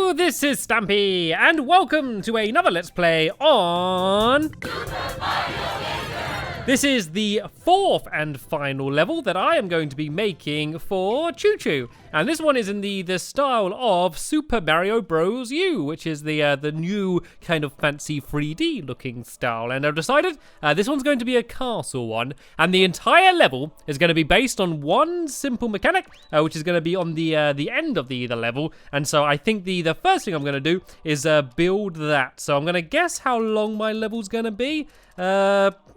Hello, this is Stampy, and welcome to another Let's Play on... This is the fourth and final level that I am going to be making for Choo Choo. And this one is in the style of Super Mario Bros. U, which is the new kind of fancy 3D looking style. And I've decided this one's going to be a castle one. And the entire level is going to be based on one simple mechanic, which is going to be on the end of the level. And so I think the first thing I'm going to do is build that. So I'm going to guess how long my level's going to be.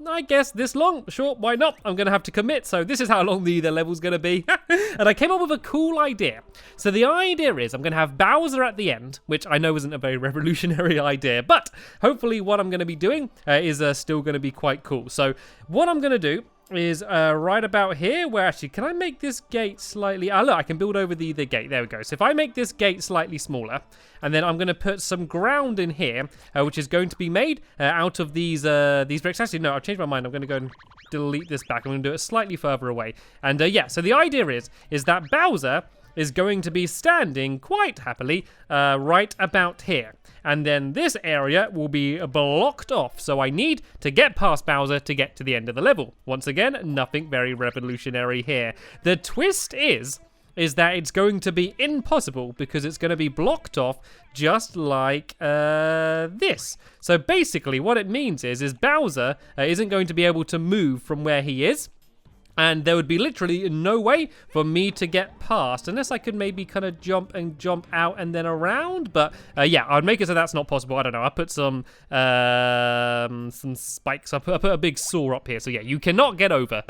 I guess this long. Sure, why not? I'm going to have to commit. So this is how long the level's going to be. And I came up with a cool idea. So the idea is I'm going to have Bowser at the end, which I know isn't a very revolutionary idea, but hopefully what I'm going to be doing is still going to be quite cool. So what I'm going to do is right about here, where actually, can I make this gate slightly... look, I can build over the gate. There we go. So if I make this gate slightly smaller, and then I'm going to put some ground in here, which is going to be made out of these bricks. Actually, no, I've changed my mind. I'm going to go and delete this back. I'm going to do it slightly further away. And yeah, so the idea is that Bowser is going to be standing quite happily right about here. And then this area will be blocked off. So I need to get past Bowser to get to the end of the level. Once again, nothing very revolutionary here. The twist is that it's going to be impossible because it's going to be blocked off just like this. So basically what it means is Bowser isn't going to be able to move from where he is. And there would be literally no way for me to get past, unless I could maybe kind of jump out and then around. But yeah, I'd make it so that's not possible. I don't know. I put some spikes. I put a big saw up here. So yeah, you cannot get over.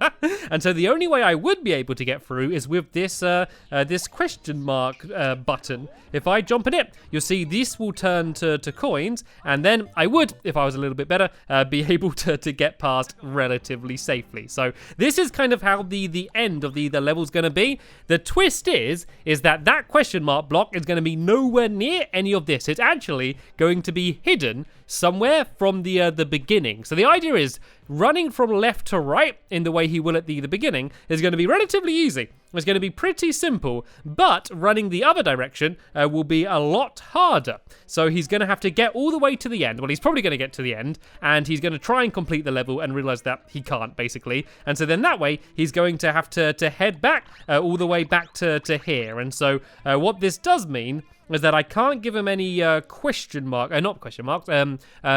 And so the only way I would be able to get through is with this this question mark button. If I jump in it, you'll see this will turn to coins, and then I would, if I was a little bit better, be able to get past relatively safely. So this is kind of how the end of the level's going to be. The twist is that question mark block is going to be nowhere near any of this. It's actually going to be hidden somewhere from the beginning. So the idea is running from left to right in the way he will at the beginning is going to be relatively easy. It's going to be pretty simple, but running the other direction will be a lot harder. So he's going to have to get all the way to the end. Well, he's probably going to get to the end, and he's going to try and complete the level and realize that he can't, basically. And so then that way, he's going to have to head back all the way back to here. And so what this does mean is that I can't give him any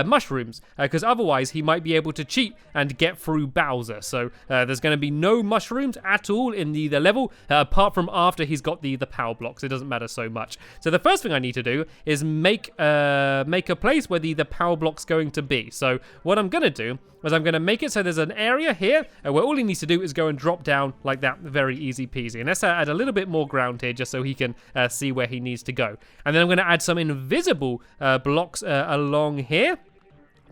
mushrooms, because otherwise he might be able to cheat and get through Bowser. So there's going to be no mushrooms at all in the level, apart from after he's got the power blocks. It doesn't matter so much. So the first thing I need to do is make a place where the power block's going to be. So what I'm going to do is I'm going to make it so there's an area here where all he needs to do is go and drop down like that, very easy peasy. And let's add a little bit more ground here just so he can see where he needs to go. And then I'm going to add some invisible blocks along here,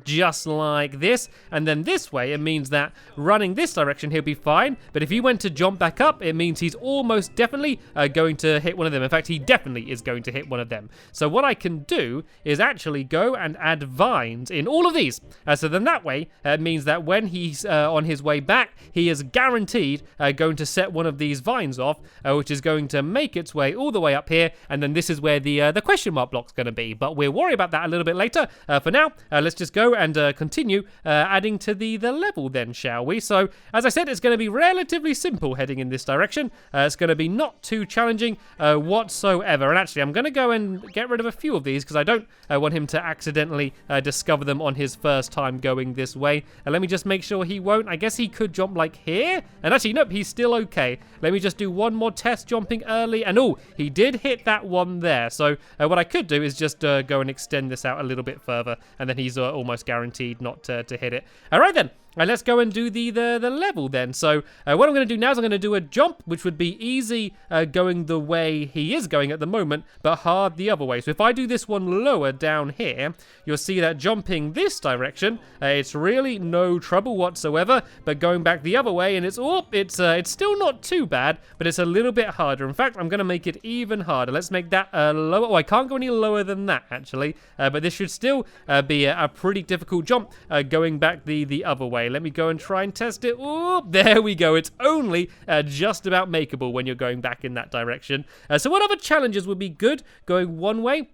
just like this. And then this way, it means that running this direction, he'll be fine. But if he went to jump back up, it means he's almost definitely going to hit one of them. In fact, he definitely is going to hit one of them. So what I can do is actually go and add vines in all of these. So then that way, it means that when he's on his way back, he is guaranteed going to set one of these vines off, which is going to make its way all the way up here. And then this is where the question mark block's going to be. But we'll worry about that a little bit later. For now, let's just go and continue adding to the level then, shall we? So as I said, it's going to be relatively simple heading in this direction. It's going to be not too challenging whatsoever. And actually, I'm going to go and get rid of a few of these because I don't want him to accidentally discover them on his first time going this way. Let me just make sure he won't. I guess he could jump like here. And actually, nope, he's still okay. Let me just do one more test jumping early. And oh, he did hit that one there. So what I could do is just go and extend this out a little bit further. And then he's almost guaranteed not to hit it. All right then. Let's go and do the level then. So what I'm going to do now is I'm going to do a jump, which would be easy going the way he is going at the moment, but hard the other way. So if I do this one lower down here, you'll see that jumping this direction, it's really no trouble whatsoever. But going back the other way, and it's still not too bad, but it's a little bit harder. In fact, I'm going to make it even harder. Let's make that lower. Oh, I can't go any lower than that actually, but this should still be a pretty difficult jump going back the other way. Let me go and try and test it. Oh, there we go. It's only just about makeable when you're going back in that direction. So what other challenges would be good going one way?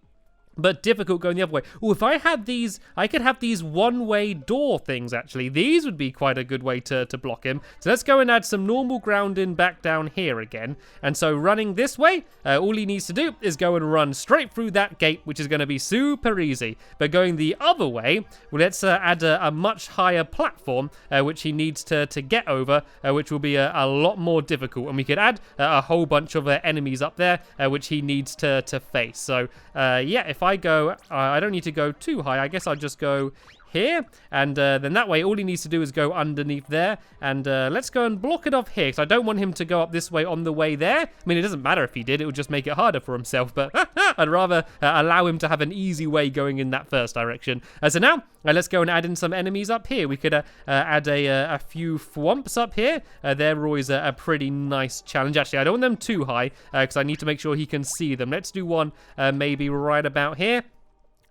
but difficult going the other way. Oh, if I had these, I could have these one-way door things, actually. These would be quite a good way to block him. So let's go and add some normal ground in back down here again. And so running this way, all he needs to do is go and run straight through that gate, which is going to be super easy. But going the other way, well, let's add a much higher platform, which he needs to get over, which will be a lot more difficult. And we could add a whole bunch of enemies up there, which he needs to face. So, yeah, if I go, I don't need to go too high. I guess I'll just go here, and then that way all he needs to do is go underneath there, and let's go and block it off here, because I don't want him to go up this way on the way there. I mean, it doesn't matter if he did, it would just make it harder for himself, but I'd rather allow him to have an easy way going in that first direction. So now, let's go and add in some enemies up here. We could add a few thwomps up here. They're always a pretty nice challenge. Actually, I don't want them too high, because I need to make sure he can see them. Let's do one maybe right about here.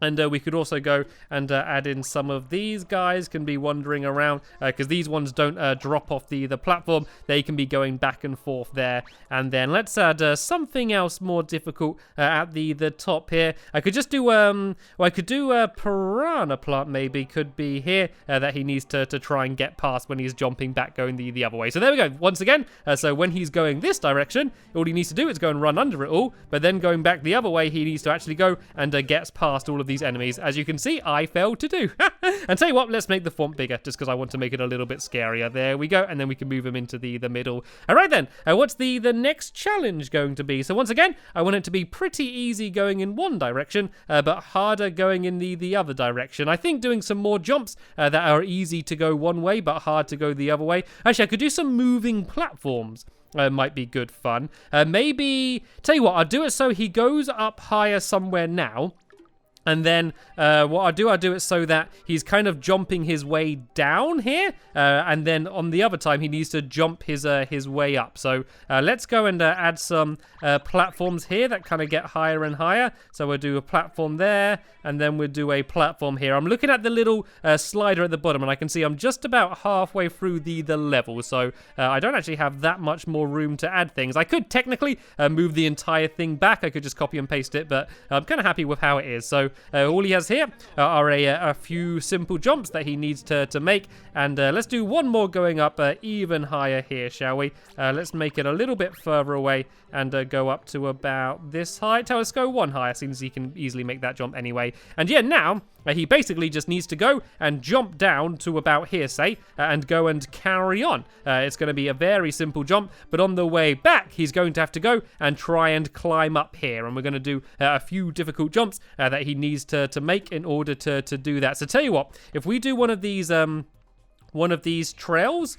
And we could also go and add in some of these guys, can be wandering around, because these ones don't drop off the platform. They can be going back and forth there. And then let's add something else more difficult at the top here. I could just do, well, I could do a piranha plant maybe, could be here, that he needs to try and get past when he's jumping back going the other way. So there we go, once again. So when he's going this direction, all he needs to do is go and run under it all, but then going back the other way, he needs to actually go and gets past all of these enemies. As you can see, I failed to do. And tell you what, let's make the font bigger, just because I want to make it a little bit scarier. There we go, and then we can move him into the middle. All right then, what's the next challenge going to be? So once again, I want it to be pretty easy going in one direction, but harder going in the other direction. I think doing some more jumps that are easy to go one way, but hard to go the other way. Actually, I could do some moving platforms. Might be good fun. Maybe, tell you what, I'll do it so he goes up higher somewhere now. And then what I'll do it so that he's kind of jumping his way down here, and then on the other time he needs to jump his way up. So let's go and add some platforms here that kind of get higher and higher. So we'll do a platform there, and then we'll do a platform here. I'm looking at the little slider at the bottom, and I can see I'm just about halfway through the level. So I don't actually have that much more room to add things. I could technically move the entire thing back. I could just copy and paste it, but I'm kind of happy with how it is. So all he has here are a few simple jumps that he needs to make, and let's do one more going up even higher here, shall we? Let's make it a little bit further away and go up to about this height. Let's go one higher, since he can easily make that jump anyway. And yeah, now he basically just needs to go and jump down to about here, say, and go and carry on. It's going to be a very simple jump, but on the way back, he's going to have to go and try and climb up here. And we're going to do a few difficult jumps that he needs to make in order to do that. So tell you what, if we do one of these trails,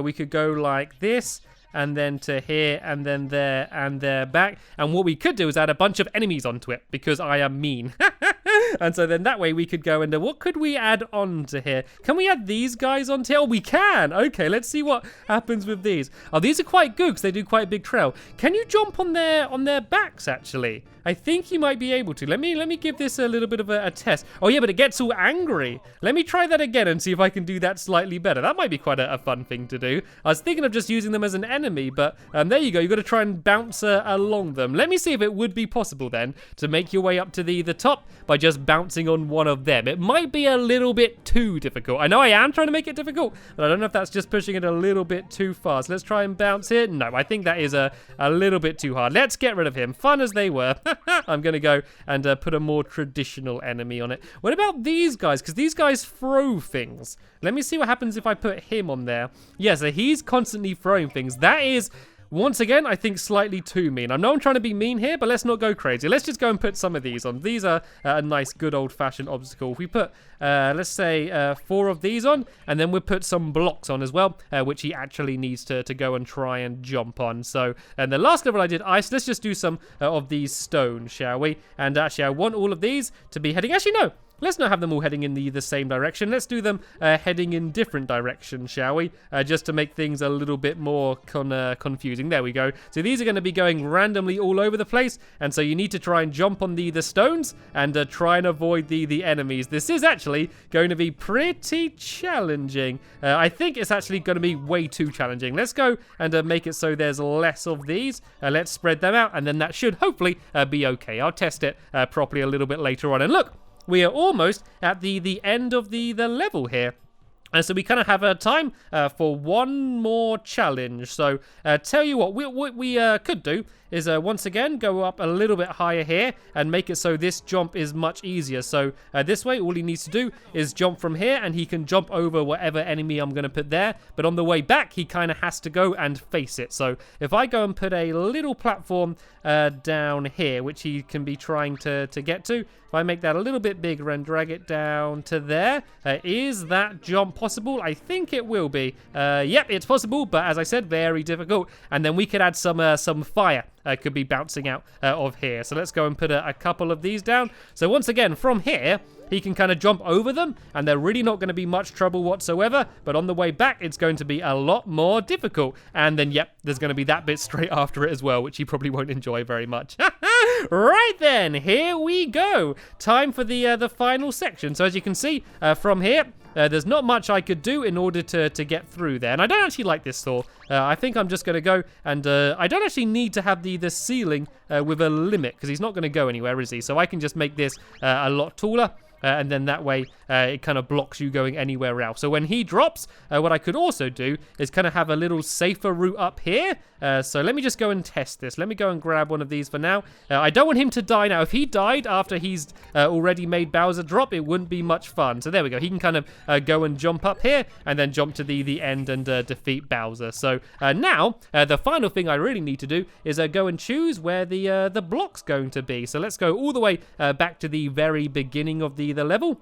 we could go like this, and then to here, and then there, and there back. And what we could do is add a bunch of enemies onto it, because I am mean. And so then that way we could go into, what could we add on to here? Can we add these guys onto here? Oh, we can. Okay, let's see what happens with these. Oh, these are quite good because they do quite a big trail. Can you jump on their backs, actually? I think you might be able to. Let me give this a little bit of a test. Oh yeah, but it gets all angry. Let me try that again and see if I can do that slightly better. That might be quite a fun thing to do. I was thinking of just using them as an enemy, but there you go. You've got to try and bounce along them. Let me see if it would be possible then to make your way up to the top by just bouncing on one of them. It might be a little bit too difficult. I know I am trying to make it difficult, but I don't know if that's just pushing it a little bit too far. So let's try and bounce here. No, I think that is a little bit too hard. Let's get rid of him. Fun as they were. I'm going to go and put a more traditional enemy on it. What about these guys? Because these guys throw things. Let me see what happens if I put him on there. Yeah, so he's constantly throwing things. That is, once again, I think slightly too mean. I know I'm trying to be mean here, but let's not go crazy. Let's just go and put some of these on. These are a nice, good old-fashioned obstacle. If we put, let's say, 4 of these on, and then we'll put some blocks on as well, which he actually needs to go and try and jump on. So, and the last level I did ice. Let's just do some of these stones, shall we? And actually, I want all of these to be heading. Actually, no. let's not have them all heading in the same direction. Let's do them heading in different directions, shall we? Just to make things a little bit more confusing. There we go. So these are going to be going randomly all over the place, and so you need to try and jump on the stones and try and avoid the enemies. This is actually going to be pretty challenging. I think it's actually going to be way too challenging. Let's go and make it so there's less of these. Let's spread them out, and then that should hopefully be okay. I'll test it properly a little bit later on. And look, we are almost at the end of the level here. And so we kind of have time for one more challenge. So tell you what we could do is once again go up a little bit higher here and make it so this jump is much easier. So this way, all he needs to do is jump from here, and he can jump over whatever enemy I'm going to put there. But on the way back, he kind of has to go and face it. So if I go and put a little platform down here, which he can be trying to get to, if I make that a little bit bigger and drag it down to there, is that jump possible? I think it will be. Yep, it's possible, but as I said, very difficult. And then we could add some fire. Could be bouncing out of here. So let's go and put a couple of these down. So once again, from here, he can kind of jump over them, and they're really not going to be much trouble whatsoever. But on the way back, it's going to be a lot more difficult. And then, yep, there's going to be that bit straight after it as well, which he probably won't enjoy very much. Right then, here we go. Time for the final section. So as you can see from here, there's not much I could do in order to get through there. And I don't actually like this Thor. I think I'm just going to go and I don't actually need to have the ceiling with a limit, because he's not going to go anywhere, is he? So I can just make this a lot taller. And then that way it kind of blocks you going anywhere else. So when he drops, what I could also do is kind of have a little safer route up here. So let me just go and test this. Let me go and grab one of these for now. I don't want him to die now. If he died after he's already made Bowser drop, it wouldn't be much fun. So there we go. He can kind of go and jump up here and then jump to the end and defeat Bowser. So now the final thing I really need to do is go and choose where the block's going to be. So let's go all the way back to the very beginning of the level.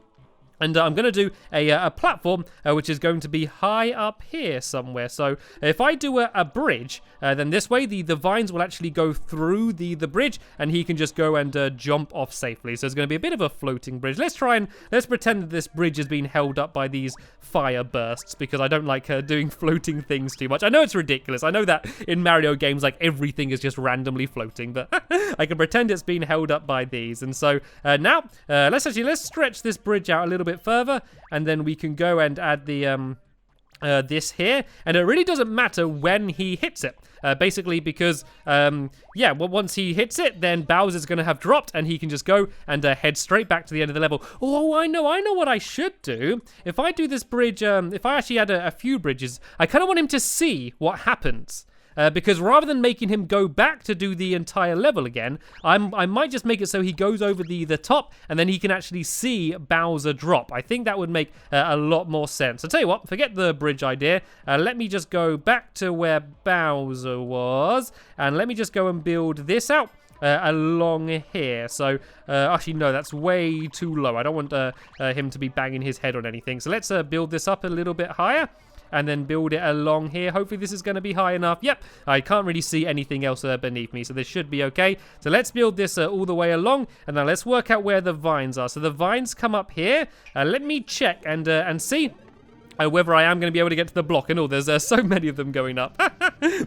And I'm going to do a platform which is going to be high up here somewhere. So if I do a bridge, then this way the vines will actually go through the bridge, and he can just go and jump off safely. So it's going to be a bit of a floating bridge. Let's pretend that this bridge is being held up by these fire bursts, because I don't like doing floating things too much. I know it's ridiculous. I know that in Mario games, like, everything is just randomly floating, but I can pretend it's being held up by these. And so now let's stretch this bridge out a little bit further, and then we can go and add the this here, and it really doesn't matter when he hits it, basically, because yeah, well, once he hits it, then Bowser's going to have dropped, and he can just go and head straight back to the end of the level. Oh, I know what I should do. If I do this bridge, if I actually add a few bridges, I kind of want him to see what happens. Because rather than making him go back to do the entire level again, I might just make it so he goes over the top, and then he can actually see Bowser drop. I think that would make a lot more sense. I'll tell you what, forget the bridge idea. Let me just go back to where Bowser was, and let me just go and build this out along here. So actually, no, that's way too low. I don't want him to be banging his head on anything. So let's build this up a little bit higher, and then build it along here. Hopefully this is going to be high enough. Yep, I can't really see anything else beneath me, so this should be okay. So let's build this all the way along, and now let's work out where the vines are. So the vines come up here. Let me check and see whether I am going to be able to get to the block. And there's so many of them going up.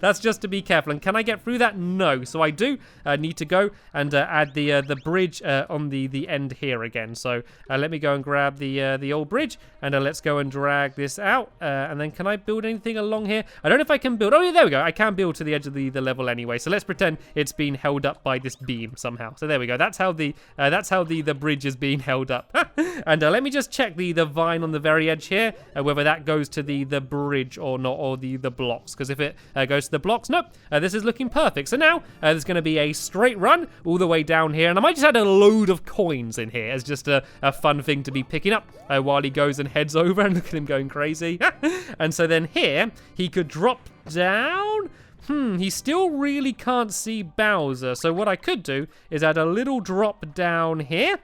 That's just to be careful. And can I get through that? No. So I do need to go and add the bridge on the end here again. So let me go and grab the old bridge, and let's go and drag this out. And then can I build anything along here? I don't know if I can build. Oh yeah, there we go. I can build to the edge of the level anyway. So let's pretend it's being held up by this beam somehow. So there we go. That's how the bridge is being held up. And let me just check the vine on the very edge here, whether that goes to the bridge or not, or the blocks. Because if it goes to the blocks, nope, this is looking perfect. So now there's going to be a straight run all the way down here, and I might just add a load of coins in here as just a fun thing to be picking up while he goes and heads over. And look at him going crazy. And so then here he could drop down. He still really can't see Bowser. So what I could do is add a little drop down here.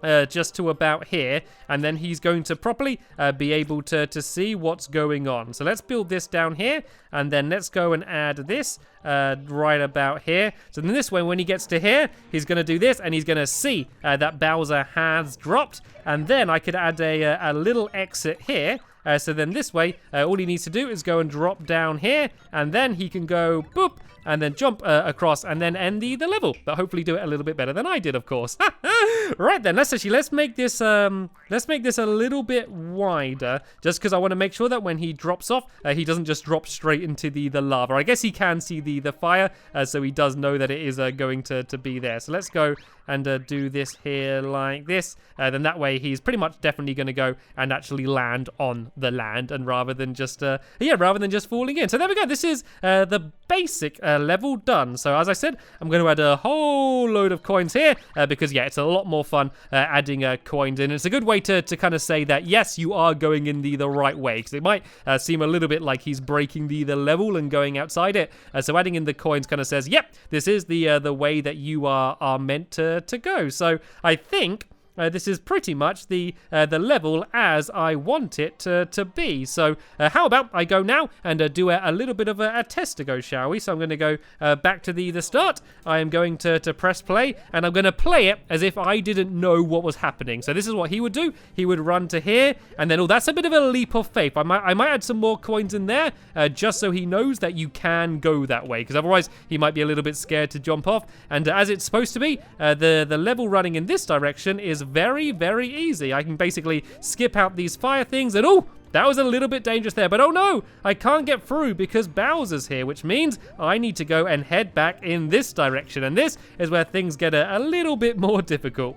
just to about here, and then he's going to properly be able to see what's going on. So let's build this down here, and then let's go and add this right about here. So then this way, when he gets to here, he's going to do this, and he's going to see that Bowser has dropped, and then I could add a little exit here. So then this way, all he needs to do is go and drop down here, and then he can go boop, and then jump across, and then end the level. But hopefully do it a little bit better than I did, of course. Right then, let's make this a little bit wider, just because I want to make sure that when he drops off, he doesn't just drop straight into the lava. I guess he can see the fire, so he does know that it is going to be there. So let's go and do this here like this. Then that way he's pretty much definitely going to go and actually land on the land, and rather than just falling in. So there we go. This is the basic level done. So as I said, I'm going to add a whole load of coins here because yeah, it's a lot more fun adding coins in. It's a good way to kind of say that yes, you are going in the right way, because it might seem a little bit like he's breaking the level and going outside it. So adding in the coins kind of says, yep, this is the way that you are meant to go. So I think this is pretty much the level as I want it to be. So how about I go now and do a little bit of a test to go, shall we? So I'm going to go back to the start. I am going to press play, and I'm going to play it as if I didn't know what was happening. So this is what he would do. He would run to here, and then, oh, that's a bit of a leap of faith. I might add some more coins in there just so he knows that you can go that way, because otherwise he might be a little bit scared to jump off. And as it's supposed to be, the level running in this direction is very, very easy. I can basically skip out these fire things, and oh, that was a little bit dangerous there, but oh no, I can't get through because Bowser's here, which means I need to go and head back in this direction, and this is where things get a little bit more difficult.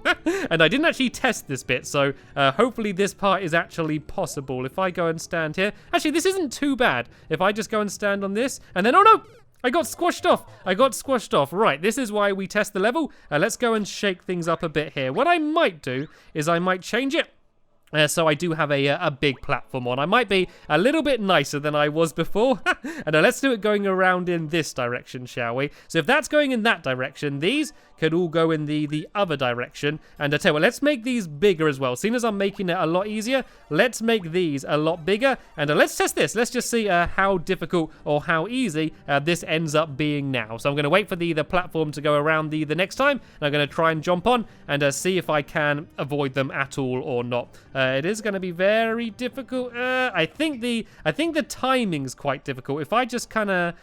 And I didn't actually test this bit, so hopefully this part is actually possible. If I go and stand here, actually this isn't too bad. If I just go and stand on this, and then, oh no, I got squashed off. Right, this is why we test the level. Let's go and shake things up a bit here. What I might do is I might change it. So I do have a big platform on. I might be a little bit nicer than I was before. And let's do it going around in this direction, shall we? So if that's going in that direction, these could all go in the other direction. And I tell you what, let's make these bigger as well. Seeing as I'm making it a lot easier, let's make these a lot bigger. And let's test this. Let's just see how difficult or how easy this ends up being now. So I'm going to wait for the platform to go around the next time. And I'm going to try and jump on and see if I can avoid them at all or not. It is going to be very difficult. I think the timing's quite difficult. If I just kind of,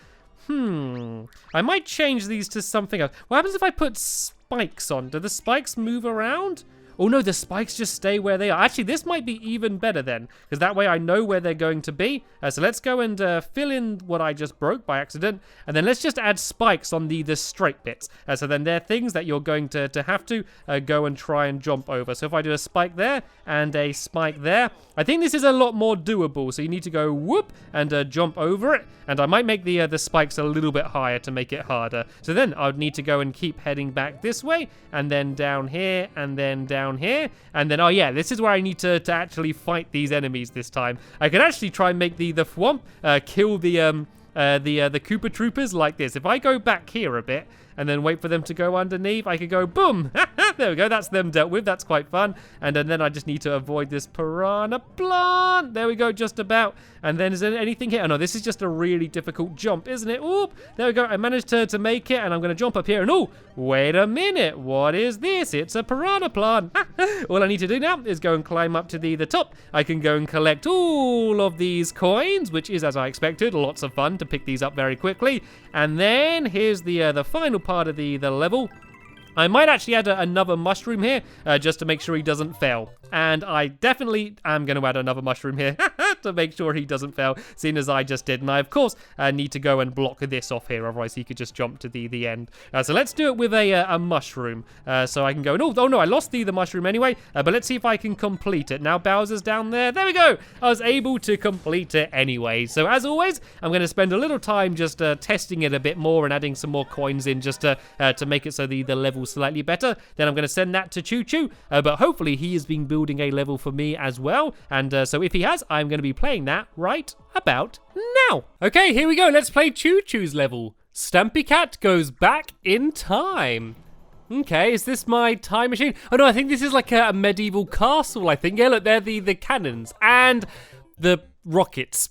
I might change these to something else. What happens if I put spikes on? Do the spikes move around? Oh no, the spikes just stay where they are. Actually, this might be even better then, because that way I know where they're going to be. So let's go and fill in what I just broke by accident, and then let's just add spikes on the straight bits. So then they're things that you're going to have to go and try and jump over. So if I do a spike there and a spike there, I think this is a lot more doable. So you need to go whoop and jump over it, and I might make the spikes a little bit higher to make it harder. So then I would need to go and keep heading back this way, and then down here, and then down here, and then, oh yeah, this is where I need to actually fight these enemies this time. I can actually try and make the Thwomp kill the Koopa Troopers like this. If I go back here a bit and then wait for them to go underneath, I could go boom. There we go, that's them dealt with. That's quite fun. And then I just need to avoid this piranha plant. There we go, just about. And then is there anything here? Oh no, this is just a really difficult jump, isn't it? Oop, there we go. I managed to make it, and I'm going to jump up here. And oh, wait a minute. What is this? It's a piranha plant. All I need to do now is go and climb up to the top. I can go and collect all of these coins, which is, as I expected, lots of fun to pick these up very quickly. And then here's the final part of the level. I might actually add another mushroom here, just to make sure he doesn't fail. And I definitely am going to add another mushroom here to make sure he doesn't fail, seeing as I just did. And I, of course, need to go and block this off here, otherwise he could just jump to the end. So let's do it with a mushroom. So I can go, oh no, I lost the mushroom anyway, but let's see if I can complete it. Now Bowser's down there. There we go. I was able to complete it anyway. So as always, I'm going to spend a little time just testing it a bit more and adding some more coins in just to make it so the level's slightly better. Then I'm going to send that to Choo Choo, but hopefully he has been building a level for me as well, and so if he has, I'm going to be playing that right about now. Okay, here we go. Let's play Choo Choo's level. Stampy Cat goes back in time. Okay, is this my time machine? Oh no, I think this is like a medieval castle, I think. Yeah, look, they're the cannons and the rockets.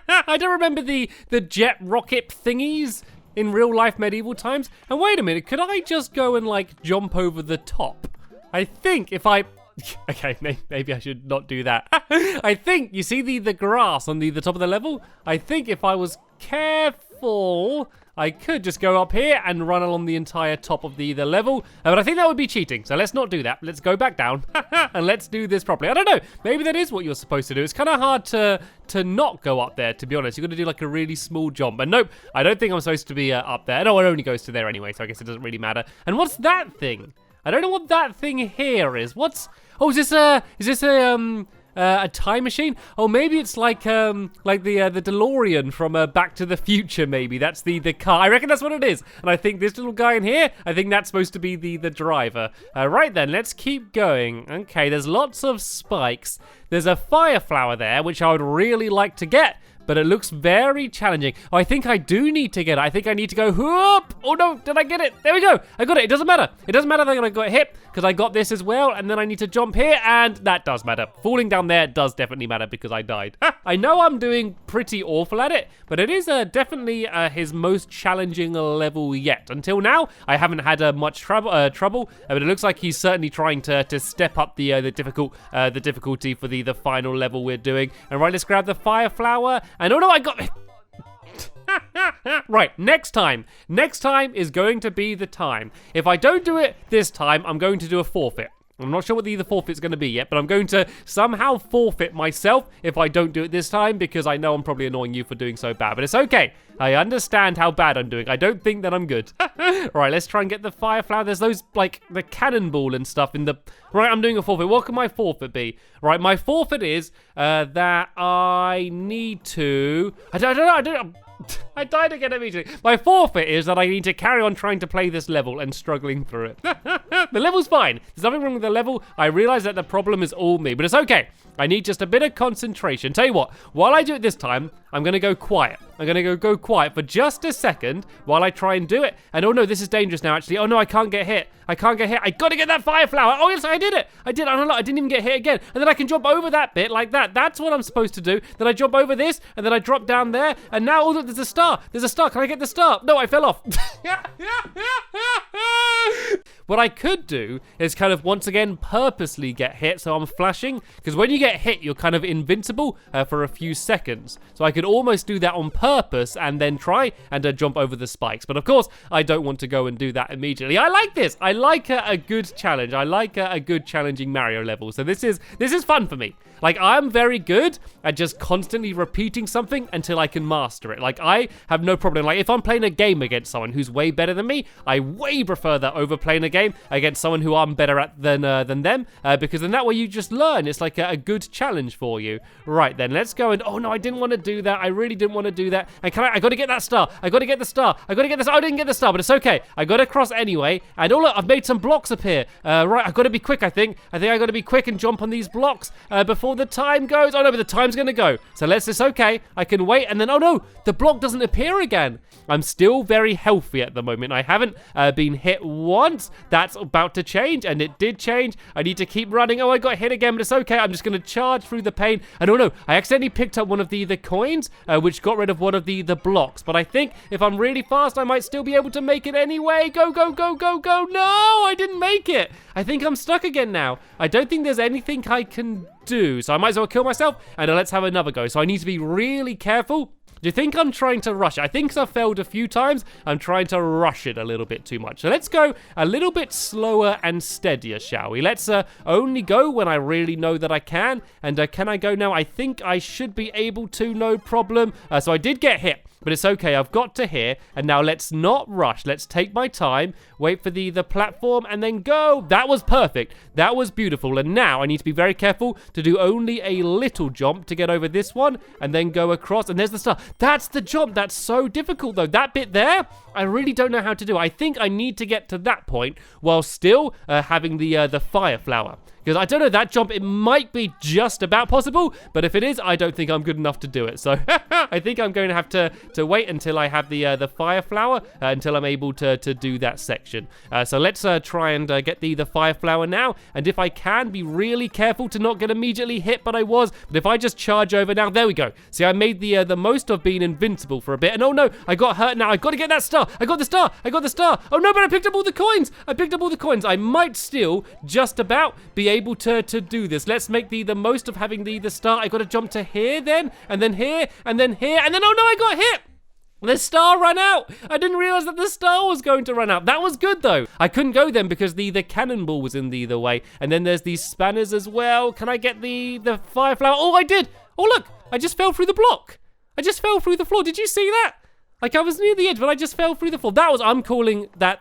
I don't remember the jet rocket thingies in real life medieval times. And wait a minute, could I just go and like jump over the top? I think if I... Okay, maybe I should not do that. I think, you see the grass on the top of the level? I think if I was careful, I could just go up here and run along the entire top of the level. But I think that would be cheating, so let's not do that. Let's go back down and let's do this properly. I don't know, maybe that is what you're supposed to do. It's kind of hard to not go up there, to be honest. You're going to do like a really small jump. But nope, I don't think I'm supposed to be up there. No, it only goes to there anyway, so I guess it doesn't really matter. And what's that thing? I don't know what that thing here is. What's... Oh, is this a time machine? Oh, maybe it's like the DeLorean from Back to the Future. Maybe that's the car. I reckon that's what it is. And I think this little guy in here, I think that's supposed to be the driver. Right then, let's keep going. Okay, there's lots of spikes. There's a fire flower there, which I would really like to get, but it looks very challenging. Oh, I think I do need to get it. I think I need to go whoop. Oh no, did I get it? There we go. I got it. It doesn't matter. It doesn't matter that I got hit because I got this as well. And then I need to jump here and that does matter. Falling down there does definitely matter because I died. I know I'm doing pretty awful at it, but it is definitely his most challenging level yet. Until now, I haven't had much trouble, but it looks like he's certainly trying to step up the difficulty for the final level we're doing. And right, let's grab the fire flower. And oh no, I got... Right, next time is going to be the time. If I don't do it this time, I'm going to do a forfeit. I'm not sure what the forfeit's going to be yet, but I'm going to somehow forfeit myself if I don't do it this time, because I know I'm probably annoying you for doing so bad, but it's okay. I understand how bad I'm doing. I don't think that I'm good. Right, let's try and get the fire flower. There's those, like, the cannonball and stuff in the... Right, I'm doing a forfeit. What can my forfeit be? Right, my forfeit is that I need to... I don't know. I died again immediately. My forfeit is that I need to carry on trying to play this level and struggling through it. The level's fine. There's nothing wrong with the level. I realize that the problem is all me, but it's okay. I need just a bit of concentration. Tell you what, while I do it this time, I'm going to go quiet. I'm going to go quiet for just a second while I try and do it. And oh no, this is dangerous now, actually. Oh no, I can't get hit. I got to get that fire flower. Oh yes, I did it. I did. I don't know. I didn't even get hit again. And then I can jump over that bit like that. That's what I'm supposed to do. Then I jump over this, and then I drop down there. And now, oh look, there's a star. There's a star. Can I get the star? No, I fell off. What I could do is kind of once again purposely get hit, so I'm flashing, because when you get hit, you're kind of invincible for a few seconds. So I could almost do that on purpose and then try and jump over the spikes. But of course, I don't want to go and do that immediately. I like this. I like a good challenge. I like a good challenging Mario level. So this is fun for me. Like, I'm very good at just constantly repeating something until I can master it. Like, I have no problem. Like, if I'm playing a game against someone who's way better than me, I way prefer that over playing a game against someone who I'm better at than them, because then that way you just learn. It's like a good challenge for you. Right, then, let's go and... Oh, no, I didn't want to do that. I really didn't want to do that. And I got to get that star. I got to get the star. I didn't get the star, but it's okay. I got to cross anyway. And oh, look, I've made some blocks appear. Right, I've got to be quick, I think. I got to be quick and jump on these blocks before the time goes. Oh, no, but the time's going to go. So it's okay. I can wait. And then, oh, no, the block doesn't appear again. I'm still very healthy at the moment. I haven't been hit once. That's about to change, and it did change. I need to keep running. Oh, I got hit again, but it's okay. I'm just going to charge through the pain. And oh, no, I accidentally picked up one of the coins, which got rid of one of the blocks. But I think if I'm really fast, I might still be able to make it anyway. Go, go, go, go, go. No, I didn't make it. I think I'm stuck again now. I don't think there's anything I can do, so I might as well kill myself, and let's have another go. So I need to be really careful. Do you think I'm trying to rush it? I think I've failed a few times. I'm trying to rush it a little bit too much. So let's go a little bit slower and steadier, shall we? Let's only go when I really know that I can. And can I go now? I think I should be able to, no problem. So I did get hit, but it's okay. I've got to here. And now let's not rush. Let's take my time, wait for the platform, and then go. That was perfect. That was beautiful. And now I need to be very careful to do only a little jump to get over this one, and then go across. And there's the star. That's the jump. That's so difficult, though. That bit there, I really don't know how to do. I think I need to get to that point while still having the fire flower. because I don't know, that jump, it might be just about possible, but if it is, I don't think I'm good enough to do it. So I think I'm going to have to wait until I have the fire flower, until I'm able to do that section. So let's try and get the fire flower now, and if I can, be really careful to not get immediately hit, but I was. But if I just charge over now, there we go. See, I made the most of being invincible for a bit, and oh no, I got hurt now. I got to get that star. I got the star. I got the star. Oh no, but I picked up all the coins. I might still just about be able to do this. Let's make the most of having the star. I got to jump to here then, and then here, and then here, and then oh no, I got hit. The star ran out. I didn't realize that the star was going to run out. That was good though. I couldn't go then because the cannonball was in the way. And then there's these spanners as well. Can I get the fire flower? Oh, I did. Oh, look. I just fell through the block. I just fell through the floor. Did you see that? Like, I was near the edge, but I just fell through the floor. I'm calling that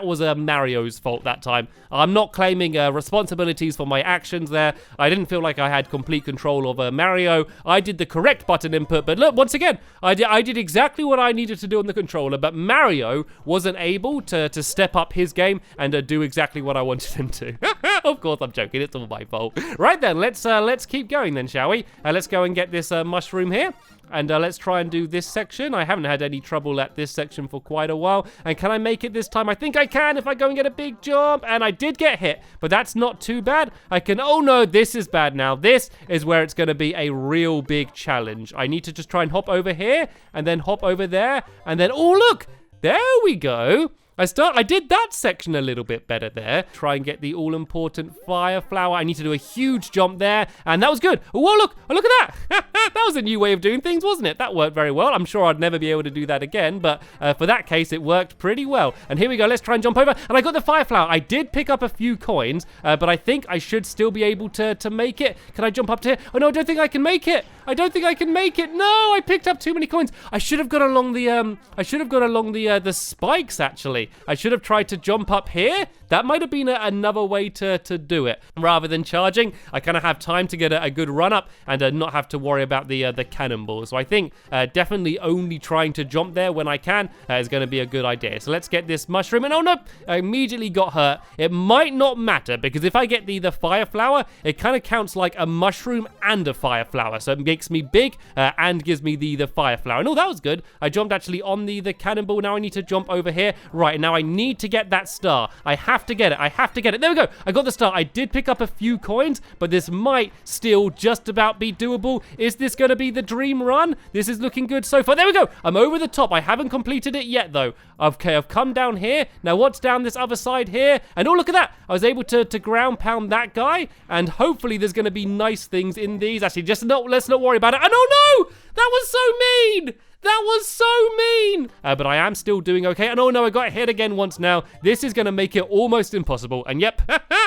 was Mario's fault that time. I'm not claiming responsibilities for my actions there. I didn't feel like I had complete control of Mario. I did the correct button input, but look, once again, I did exactly what I needed to do on the controller, but Mario wasn't able to step up his game and do exactly what I wanted him to. Of course, I'm joking. It's all my fault. Right then, let's keep going then, shall we? Let's go and get this mushroom here. And let's try and do this section. I haven't had any trouble at this section for quite a while. And can I make it this time? I think I can if I go and get a big jump. And I did get hit, but that's not too bad. I can, oh no, this is bad now. This is where it's going to be a real big challenge. I need to just try and hop over here and then hop over there. And then, oh look, there we go. I did that section a little bit better there. Try and get the all-important fire flower. I need to do a huge jump there, and that was good. Oh, look at that. That was a new way of doing things, wasn't it? That worked very well. I'm sure I'd never be able to do that again, but for that case, it worked pretty well. And here we go. Let's try and jump over, and I got the fire flower. I did pick up a few coins, but I think I should still be able to make it. Can I jump up to here? Oh, no, I don't think I can make it. No, I picked up too many coins. I should have gone along the spikes, actually. I should have tried to jump up here. That might have been another way to do it. Rather than charging, I kind of have time to get a good run up and not have to worry about the cannonball. So I think definitely only trying to jump there when I can is going to be a good idea. So let's get this mushroom. And oh no, I immediately got hurt. It might not matter because if I get the fire flower, it kind of counts like a mushroom and a fire flower. So it makes me big and gives me the fire flower. And oh, that was good. I jumped actually on the cannonball. Now I need to jump over here. Right, now I need to get that star. I have to get it. There we go. I got the star. I did pick up a few coins, but this might still just about be doable. Is this going to be the dream run? This is looking good so far. There we go. I'm over the top. I haven't completed it yet, though. Okay, I've come down here. Now, what's down this other side here? And oh, look at that. I was able to ground pound that guy, and hopefully there's going to be nice things in these. Actually, let's not worry about it. And oh, no! That was so mean! That was so mean! But I am still doing okay. And oh no, I got hit again once now. This is going to make it almost impossible. And yep,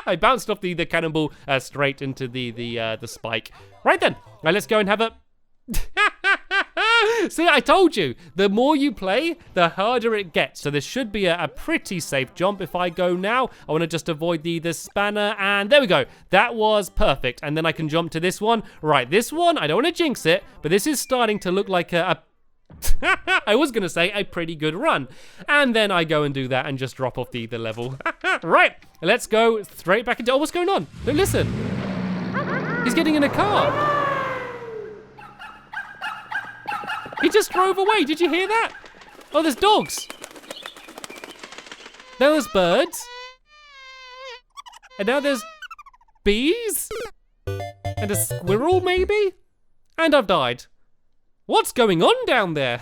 I bounced off the cannonball straight into the spike. Right then, now let's go and have a... See, I told you, the more you play, the harder it gets. So this should be a pretty safe jump if I go now. I want to just avoid the spanner, and there we go. That was perfect. And then I can jump to this one. Right, this one, I don't want to jinx it, but this is starting to look like I was going to say a pretty good run. And then I go and do that and just drop off the level. Right, let's go straight back into... Oh, what's going on? No, listen. He's getting in a car. He just drove away. Did you hear that? Oh, there's dogs. Now there's birds. And now there's bees. And a squirrel, maybe? And I've died. What's going on down there?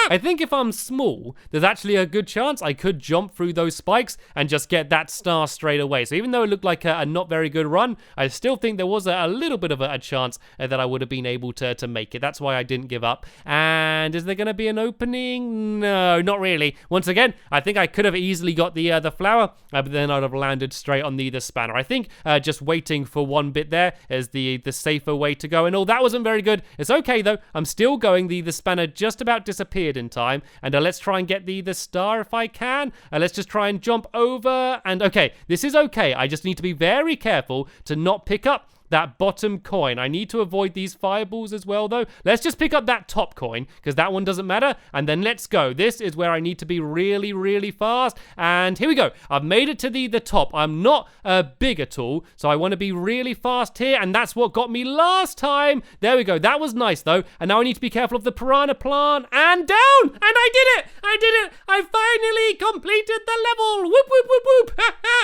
I think if I'm small, there's actually a good chance I could jump through those spikes and just get that star straight away. So even though it looked like a not very good run, I still think there was a little bit of a chance that I would have been able to make it. That's why I didn't give up. And is there going to be an opening? No, not really. Once again, I think I could have easily got the flower, but then I'd have landed straight on the spanner. I think just waiting for one bit there is the safer way to go. And that wasn't very good. It's okay though. I'm still going. The spanner just about disappeared in time, and let's try and get the star if I can. Let's just try and jump over, and okay, this is okay. I just need to be very careful to not pick up that bottom coin. I need to avoid these fireballs as well, though. Let's just pick up that top coin, because that one doesn't matter. And then let's go. This is where I need to be really, really fast. And here we go. I've made it to the top. I'm not big at all, so I want to be really fast here. And that's what got me last time. There we go. That was nice, though. And now I need to be careful of the piranha plant. And down! And I did it! I did it! I finally completed the level! Whoop, whoop, whoop, whoop!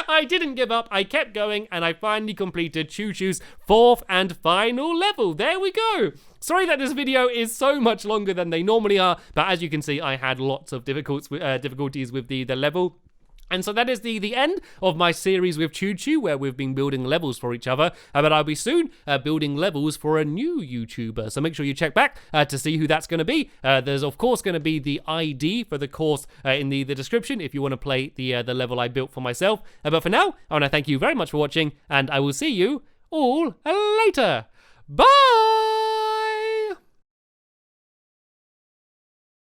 I didn't give up. I kept going, and I finally completed Choo Choo's 4th and final level. There we go. Sorry that this video is so much longer than they normally are, but as you can see, I had lots of difficulties with the level. And so that is the end of my series with Choo Choo, where we've been building levels for each other. But I'll be soon building levels for a new YouTuber. So make sure you check back to see who that's going to be. There's, of course, going to be the ID for the course in the description if you want to play the level I built for myself. But for now, I want to thank you very much for watching, and I will see you all later. Bye!